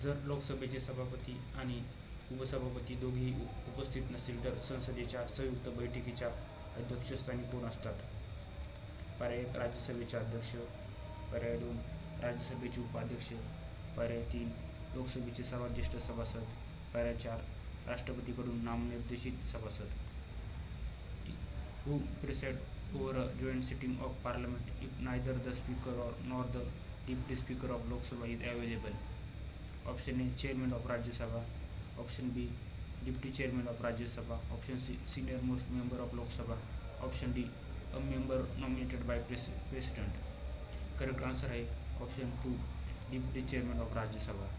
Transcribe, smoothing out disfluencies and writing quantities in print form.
जर लोकसभेचे सभापती आणि उपसभापती दोघेही उपस्थित नसतील तर संसदेच्या संयुक्त बैठकीच्या अध्यक्षस्थानी कोण असतात? पर्याय 1 राज्यसभेचे अध्यक्ष, पर्याय 2 राज्यसभेचे उपाध्यक्ष, पर्याय 3 लोकसभेचे सर्वात ज्येष्ठ सभासद, पर्याय 4 राष्ट्रपतीकडून नामनिर्देशित सभासद. Who preside over a joint sitting of Parliament if neither the Speaker nor the Deputy Speaker of Lok Sabha is available? Option A Chairman of Rajya Sabha, Option B Deputy Chairman of Rajya Sabha, Option C Senior Most Member of Lok Sabha, Option D a member nominated by President. Correct answer है Option 2 Deputy Chairman of Rajya Sabha.